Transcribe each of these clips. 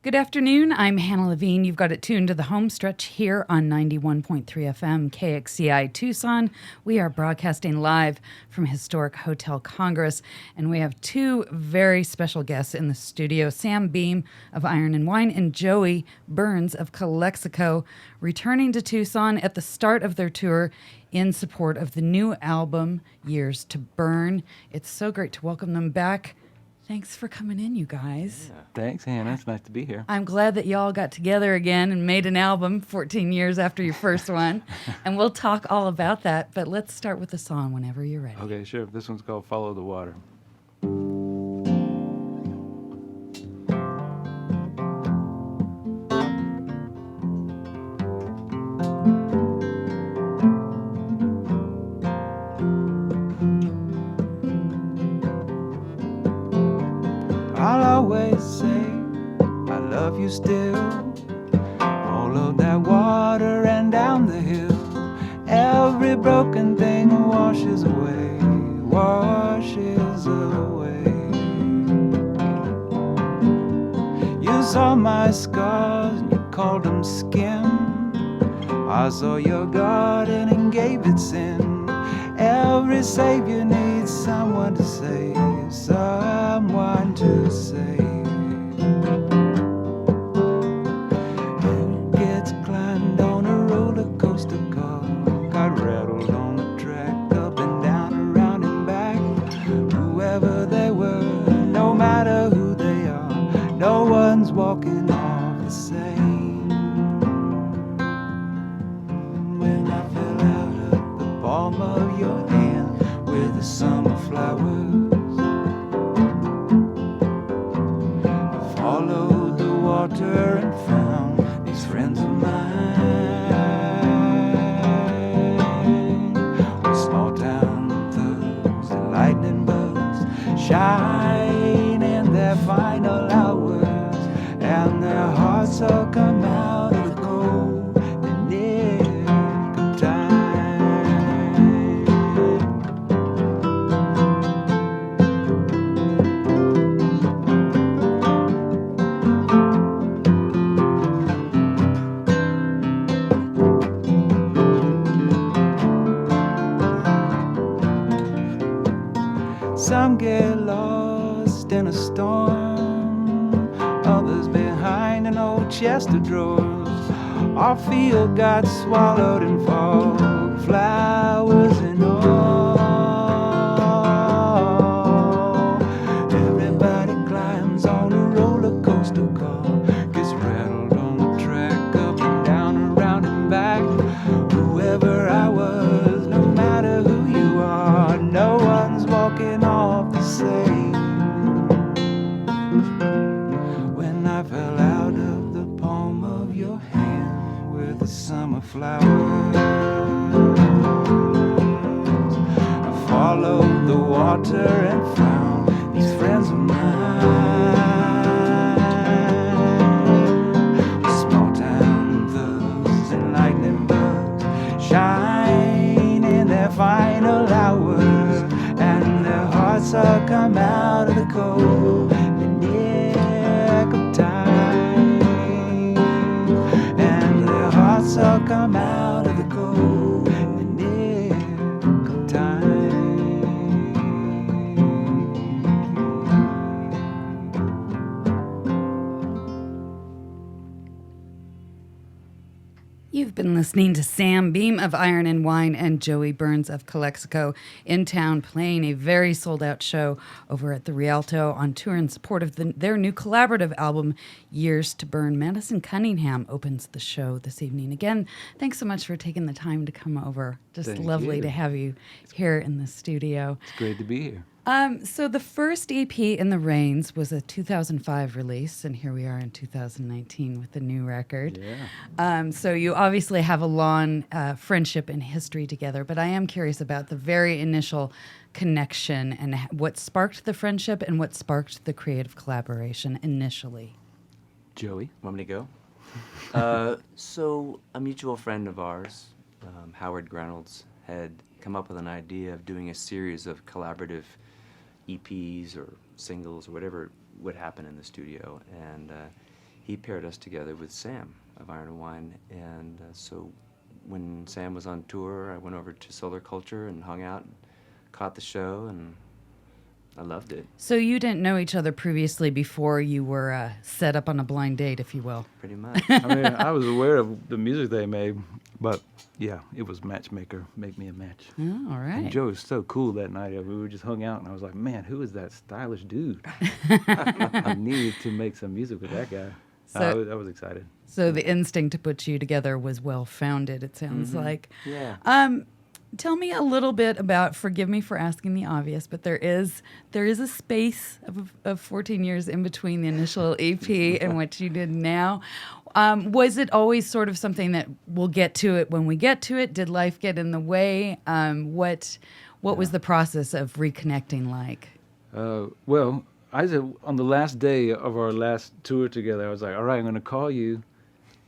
Good afternoon. I'm Hannah Levin. You've got it tuned to the home stretch here on 91.3 FM KXCI Tucson. We are broadcasting live from historic Hotel Congress, and we have two very special guests in the studio, Sam Beam of Iron and Wine and Joey Burns of Calexico, returning to Tucson at the start of their tour in support of the new album, Years to Burn. It's so great to welcome them back. Thanks for coming in, you guys. Yeah. Thanks, Hannah. It's nice to be here. I'm glad that y'all got together again and made an album 14 years after your first one. And we'll talk all about that, but let's start with the song whenever you're ready. Okay, sure. This one's called Follow the Water. I'll always say I love you still. Follow that water and down the hill. Every broken thing washes away, washes away. You saw my scars and you called them skin. I saw your garden and gave it sin. Every savior needs someone to save, someone to save. Who gets climbed on a roller coaster car, got rattled on the track, up and down, around and back. Whoever they were, no matter who they are, no one's walking off the same. When I fell out of the palm of your hand with the summer flowers, followed the water and found these friends of mine. With small town thugs and lightning bugs shine in their final hours, and their hearts all come out of the cold, the nick of time. Some get lost in a storm, others behind an old chest of drawers. Our field got swallowed in fog, flowers and all. Everybody climbs on a roller coaster car, gets rattled on the track, up and down, around and back. Whoever I was, no matter who you are, no one's walking off the same. When I fell out of the palm of your hand with the summer flowers, I followed the water and found these friends of mine. Small town thugs and lightning bugs shine in their final hours, and their hearts all come out of the cold, the nick of time. And their hearts all come out of the cold, the nick of time. You've been listening to Sam Beam of Iron and Wine and Joey Burns of Calexico in town, playing a very sold-out show over at the Rialto on tour in support of their new collaborative album, Years to Burn. Madison Cunningham opens the show this evening. Again, thanks so much for taking the time to come over. Just Thank lovely you. to have you here in the studio. It's great to be here. So the first EP, In The Reins, was a 2005 release, and here we are in 2019 with the new record. Yeah. So you obviously have a long friendship and history together, but I am curious about the very initial connection and what sparked the friendship and what sparked the creative collaboration initially. Joey? Want me to go? So a mutual friend of ours, Howard Greynolds, had come up with an idea of doing a series of collaborative EPs or singles or whatever would happen in the studio. And he paired us together with Sam of Iron Wine. And so when Sam was on tour, I went over to Solar Culture and hung out and caught the show, and I loved it. So you didn't know each other previously before you were set up on a blind date, if you will. Pretty much. I mean, I was aware of the music they made, but yeah, it was matchmaker, make me a match. Oh, all right. And Joe was so cool that night. We were just hung out, and I was like, man, who is that stylish dude? I needed to make some music with that guy. So- I was excited. So the instinct to put you together was well founded, it sounds like. Yeah. Tell me a little bit about, forgive me for asking the obvious, but there is a space of 14 years in between the initial EP and what you did now. Was it always sort of something that we'll get to it when we get to it? Did life get in the way? What was the process of reconnecting like? Well, I said on the last day of our last tour together, I was like, all right, I'm going to call you,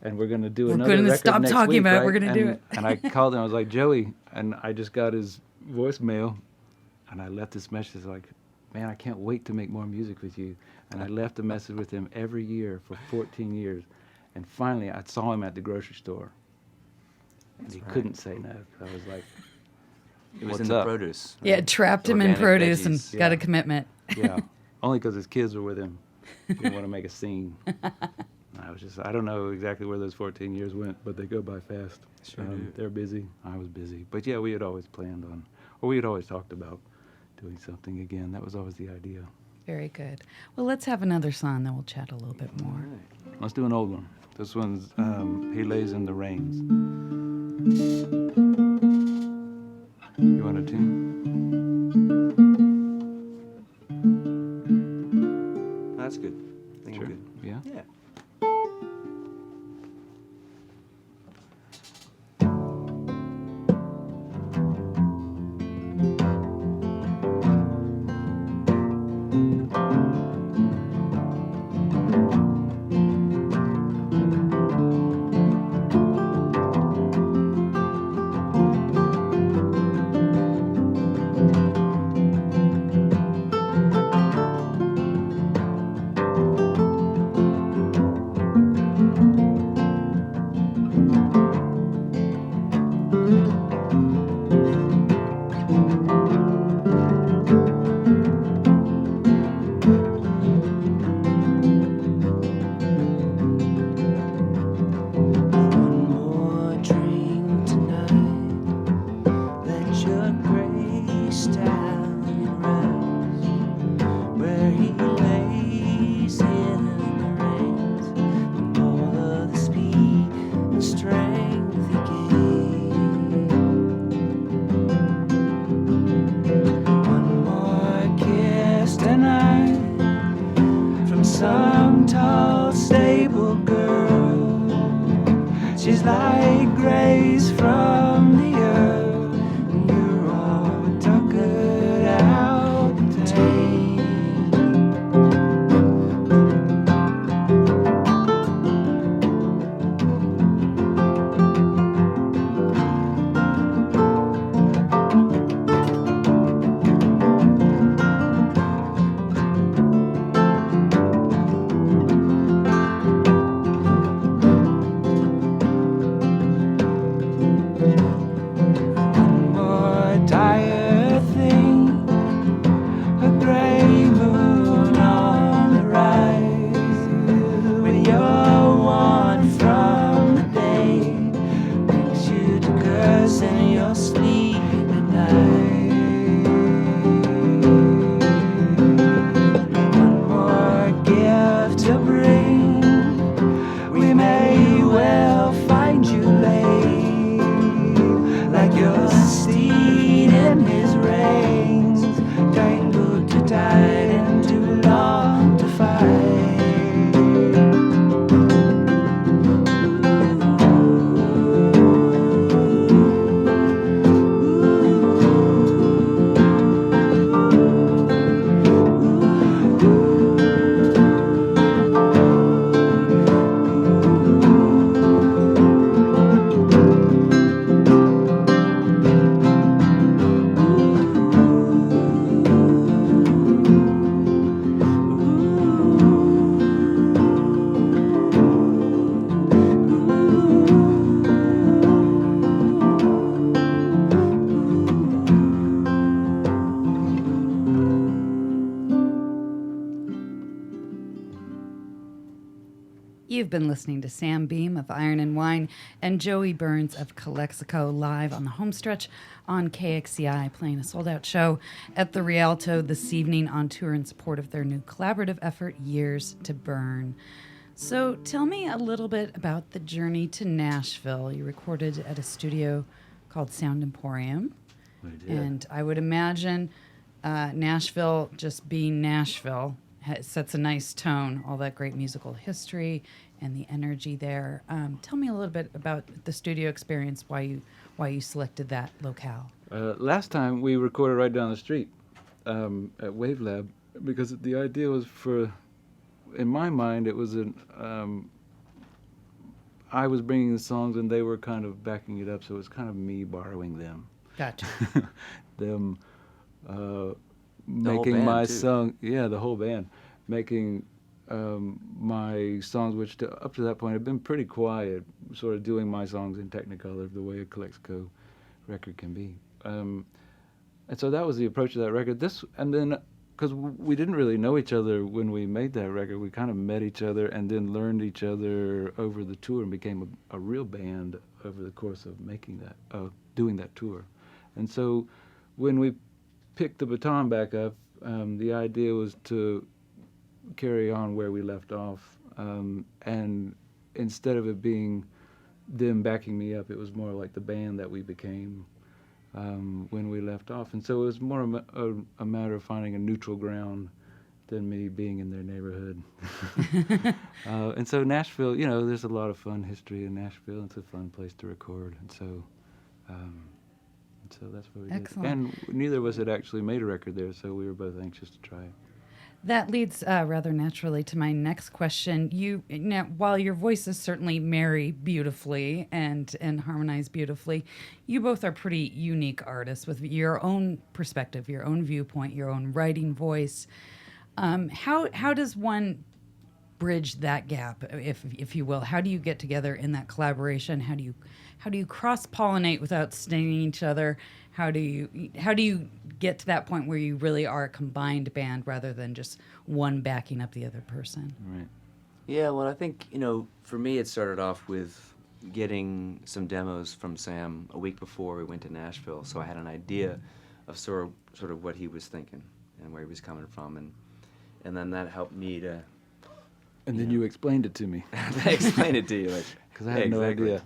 and we're going to do another record stop next talking week, about it. right? We're going to do it. And I called him. I was like, Joey, and I just got his voicemail, and I left this message like, man, I can't wait to make more music with you. And I left a message with him every year for 14 years. And finally, I saw him at the grocery store. And he couldn't say no. I was like, It was what's in the up? produce. Yeah, right? trapped him in Organic produce and veggies. got a Yeah. commitment. Yeah, only because his kids were with him. He didn't want to make a scene. I don't know exactly where those 14 years went, but they go by fast. Sure do. They're busy. I was busy. But yeah, we had always planned on, or we had always talked about doing something again. That was always the idea. Very good. Well, let's have another song, then we'll chat a little bit more. All right. Let's do an old one. This one's He Lays in the Reins. You want a tune? That's good. I think I'm good. Yeah? Yeah. One more drink tonight. Let your grace down and rest where he lays in the reins, and all of the speed and strength he gave. One more kiss tonight from some tall stable girl. She's like grace from the earth, and you're all tuckered out and tame. You've been listening to Sam Beam of Iron and Wine and Joey Burns of Calexico live on the homestretch on KXCI, playing a sold-out show at the Rialto this evening on tour in support of their new collaborative effort, Years to Burn. So tell me a little bit about the journey to Nashville. You recorded at a studio called Sound Emporium. We did. And I would imagine Nashville, just being Nashville, sets a nice tone, all that great musical history and the energy there. Tell me a little bit about the studio experience, why you selected that locale. Last time we recorded right down the street at Wave Lab, because the idea was in my mind, it was I was bringing the songs and they were kind of backing it up, so it was kind of me borrowing them. Gotcha. Them whole making band, my too. song, yeah, the whole band, making my songs, which up to that point had been pretty quiet, sort of doing my songs in Technicolor, the way a Calexico record can be. And so that was the approach of that record. And then, because we didn't really know each other when we made that record, we kind of met each other and then learned each other over the tour and became a real band over the course of doing that tour. And so when we picked the baton back up, the idea was to carry on where we left off. And instead of it being them backing me up, it was more like the band that we became when we left off. And so it was more a matter of finding a neutral ground than me being in their neighborhood. And so Nashville, there's a lot of fun history in Nashville. It's a fun place to record. And so that's what we Excellent. did. And neither of us had actually made a record there, so we were both anxious to try it. That leads rather naturally to my next question. Now, while your voices certainly marry beautifully and harmonize beautifully, you both are pretty unique artists with your own perspective, your own viewpoint, your own writing voice. How does one bridge that gap, if you will? How do you get together in that collaboration? How do you cross-pollinate without stinging each other? How do you get to that point where you really are a combined band rather than just one backing up the other person? Right. Yeah, well, I think, for me it started off with getting some demos from Sam a week before we went to Nashville, so I had an idea of sort of what he was thinking and where he was coming from, and then that helped me to... And then you explained it to me. I explained it to you, like, Because I had no idea.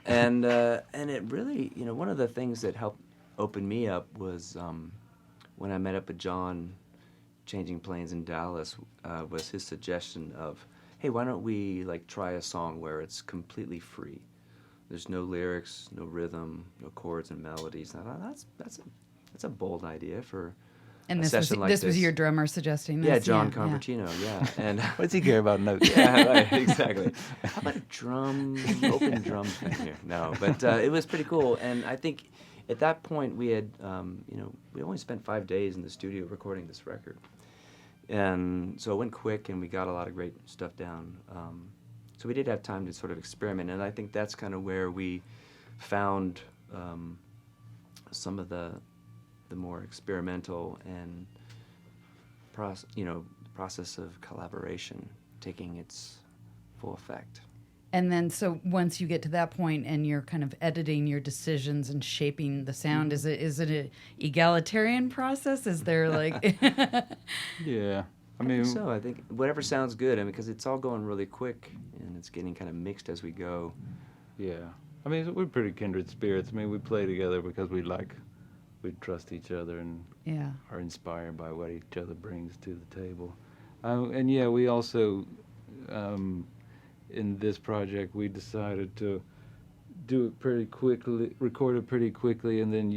And it really, one of the things that helped open me up was when I met up with John, Changing Planes in Dallas, was his suggestion of, hey, why don't we try a song where it's completely free? There's no lyrics, no rhythm, no chords and melodies. And I thought, that's a bold idea for And a this session like was this. your drummer suggesting this? Yeah, John Yeah. Convertino, yeah. And What does he care about notes? yeah, right, exactly. How about a open drum thing here? No, but it was pretty cool. And I think at that point we had, we only spent 5 days in the studio recording this record. And so it went quick and we got a lot of great stuff down. So we did have time to sort of experiment. And I think that's kind of where we found some of the more experimental and process of collaboration taking its full effect. And then, so once you get to that point and you're kind of editing your decisions and shaping the sound, is it an egalitarian process? Is there Yeah. I think whatever sounds good, because it's all going really quick and it's getting kind of mixed as we go. Yeah. We're pretty kindred spirits. We play together because we trust each other and yeah. are inspired by what each other brings to the table. And yeah, we also, in this project, we decided to do it pretty quickly, record it pretty quickly, and then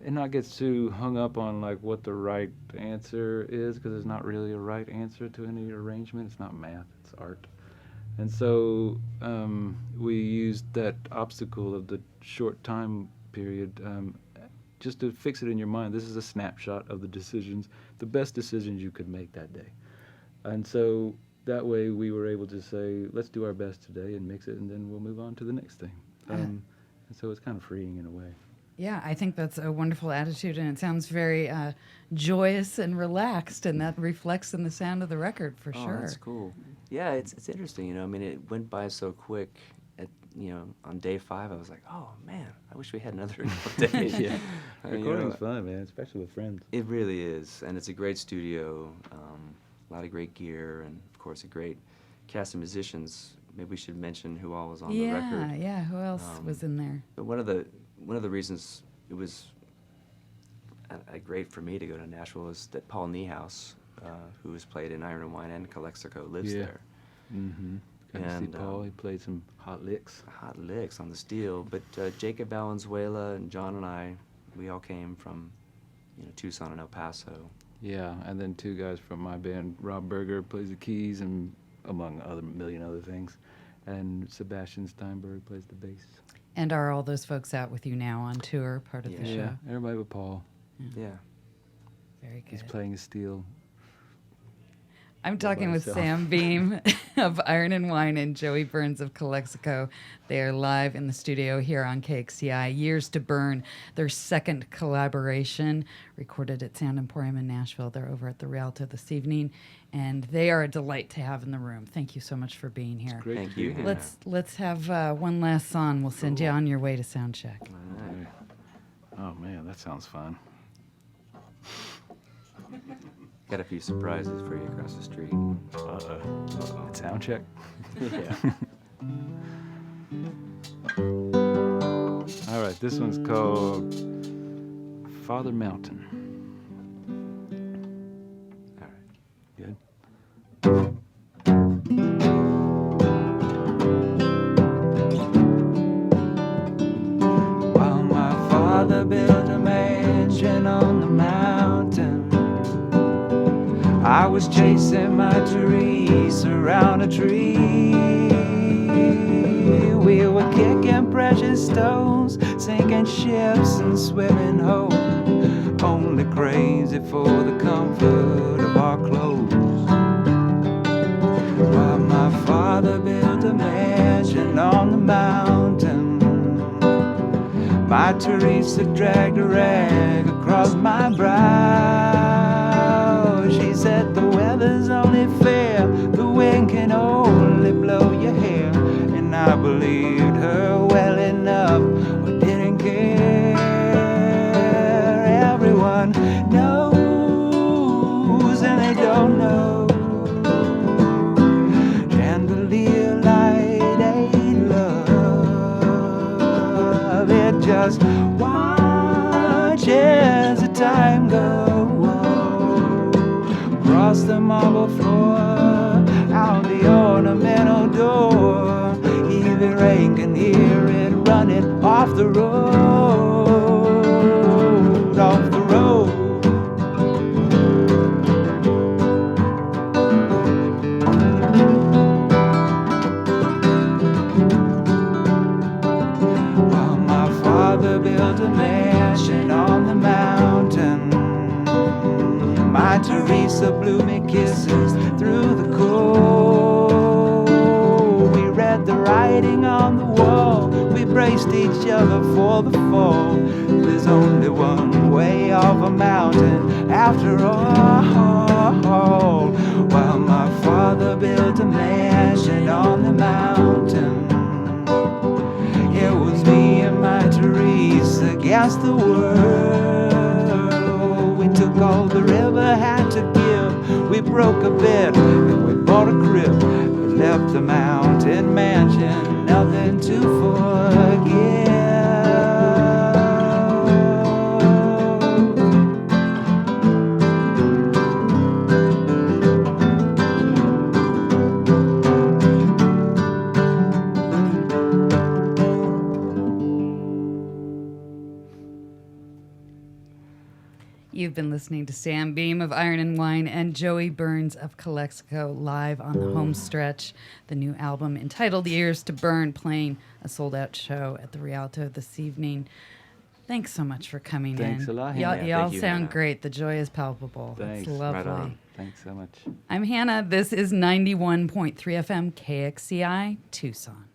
and not get too hung up on what the right answer is, because there's not really a right answer to any arrangement. It's not math, it's art. And so we used that obstacle of the short time period just to fix it in your mind. This is a snapshot of the best decisions you could make that day. And so that way we were able to say, let's do our best today and mix it, and then we'll move on to the next thing. And so it's kind of freeing in a way. Yeah, I think that's a wonderful attitude, and it sounds very joyous and relaxed, and that reflects in the sound of the record for sure. That's cool. Yeah, it's interesting. You know, I mean, it went by so quick. On day 5, I was like, oh man, I wish we had another couple days. Yeah. You Recording's know, fun, man, especially with friends. It really is, and it's a great studio. A lot of great gear, and of course a great cast of musicians. Maybe we should mention who all was on the record. Yeah. Who else was in there? But one of the reasons it was great for me to go to Nashville is that Paul Niehaus, who has played in Iron Wine and Calexico, lives there. Mm-hmm. Got to see And, Paul. He played some hot licks. Hot licks on the steel. But Jacob Valenzuela and John and I, we all came from Tucson and El Paso. Yeah, and then 2 guys from my band. Rob Berger plays the keys, and among other million other things. And Sebastian Steinberg plays the bass. And are all those folks out with you now on tour, part of the show? Yeah, everybody but Paul. Yeah. Very good. He's playing his steel. I'm talking with myself. Sam Beam of Iron and Wine and Joey Burns of Calexico. They are live in the studio here on KXCI. Years to Burn, their second collaboration, recorded at Sound Emporium in Nashville. They're over at the Rialto this evening, and they are a delight to have in the room. Thank you so much for being here. Great Thank to be you, here. Hannah. Let's have one last song. We'll send you on your way to sound check. All right. Oh, man, that sounds fun. Got a few surprises for you across the street. Sound check. Yeah. All right, this one's called Father Mountain. All right. Good. While my father built a mansion on the mountain, I was chasing my Therese around a tree. We were kicking precious stones, sinking ships and swimming home, only crazy for the comfort of our clothes. While my father built a mansion on the mountain, my Teresa dragged a rag across my brow. She said the weather's only fair, the wind can only blow your hair. And I believed her well enough, but didn't care. Everyone knows and they don't know. Chandelier light ain't love, it just watches the time go. Across the marble floor, out the ornamental door, even rain can hear it running off the road, off the road. While my father built a mansion on the mountain, my Teresa blew me kisses through the cold. We read the writing on the wall, we braced each other for the fall. There's only one way off a mountain after all. While my father built a mansion on the mountain, it was me and my Teresa against the world. We took all the river had to give. We broke a bed and we bought a crib. We left the mountain mansion, nothing to forget. You've been listening to Sam Beam of Iron and Wine and Joey Burns of Calexico live on the home stretch. The new album entitled Years to Burn, playing a sold-out show at the Rialto this evening. Thanks so much for coming Thanks in. a lot, Y'all, Hannah. y'all Thank you, sound Hannah. great. The joy is palpable. Thanks. It's lovely. Right on. Thanks so much. I'm Hannah. This is 91.3 FM KXCI Tucson.